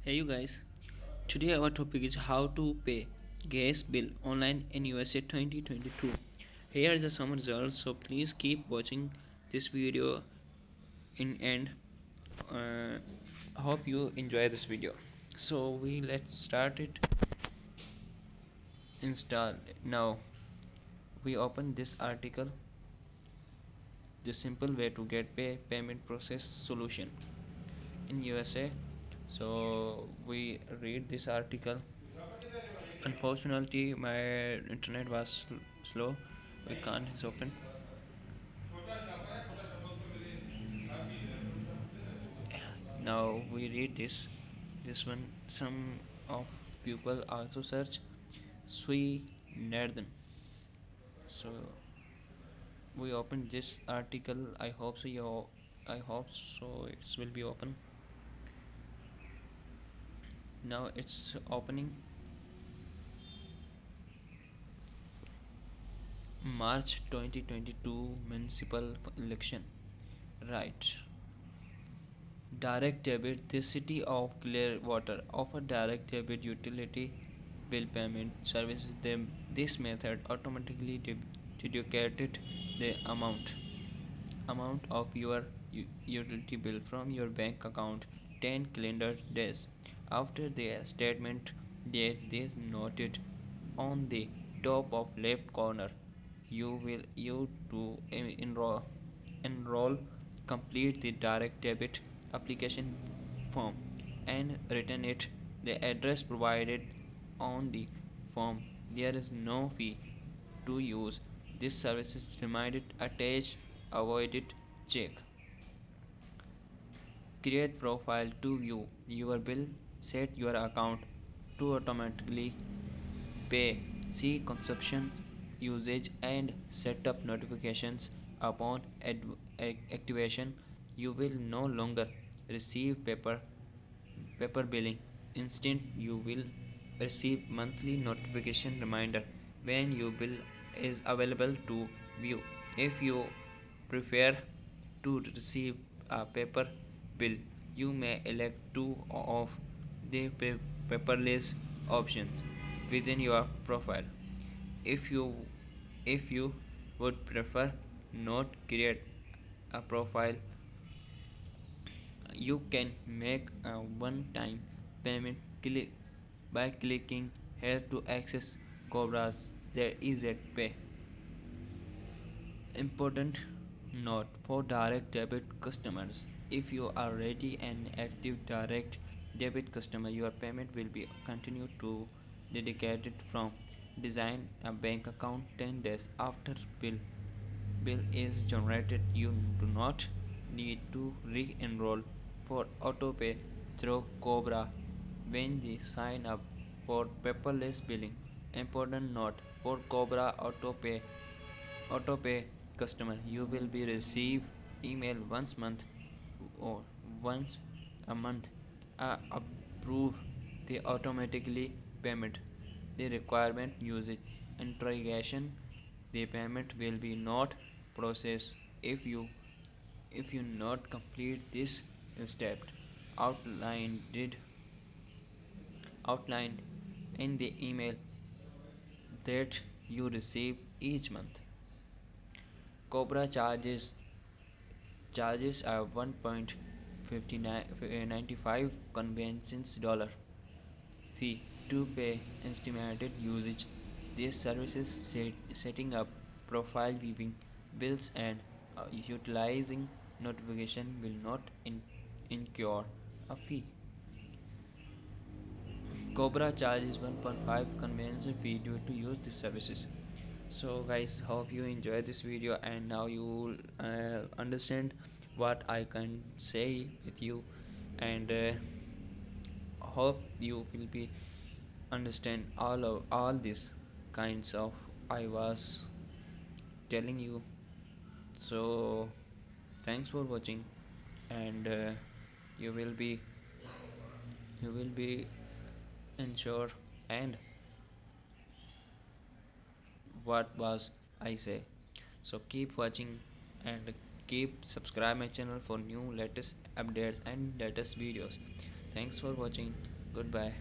Hey you guys, today our topic is how to pay gas bill online in USA 2022. Here is some results, so please keep watching this video in end. Uh, Hope you enjoy this video. So let's start it. Install now. We open this article, the simple way to get payment process solution in USA. So we read this article. Unfortunately, my internet was slow. We can't open. Now we read this. This one. Some of people also search Sui Nerden. So we open this article. I hope so. I hope so. It will be open. Now it's opening. March 2022 municipal election. Right. Direct debit. The city of Clearwater offer direct debit utility bill payment services. This method automatically deducted the amount of your utility bill from your bank account 10 calendar days after the statement date. This noted on the top of left corner. You to enroll, complete the direct debit application form and return it the address provided on the form. There is no fee to use this service is reminded attached. Avoid it. Check create profile to view your bill. Set your account to automatically pay. See consumption usage and set up notifications. Upon activation, you will no longer receive paper billing. Instead, you will receive monthly notification reminder when your bill is available to view. If you prefer to receive a paper bill, you may elect two of the paperless options within your profile. If you if you would prefer not create a profile, you can make a one-time payment by clicking here to access Cobra's EZ Pay. Important note for direct debit customers: if you are already an active direct debit customer, your payment will be continued to dedicated from design a bank account 10 days after bill is generated. You do not need to re-enroll for autopay through Cobra when you sign up for paperless billing. Important note for Cobra autopay customer, you will be receive email once a month approve the automatically payment. The requirement usage interrogation: the payment will be not processed if you not complete this step outlined outlined in the email that you receive each month. Cobra charges are 1.95 conventions dollar fee to pay estimated usage. These services setting up profile, viewing bills, and utilizing notification will not incur a fee. Cobra charges 1.5 convenience fee due to use these services. So guys, hope you enjoy this video and now you understand what I can say with you, and hope you will be understand all these kinds of I was telling you. So thanks for watching, and you will be you will be ensure and what was I say. So keep watching and keep subscribe my channel for new latest updates and latest videos. Thanks for watching. Goodbye.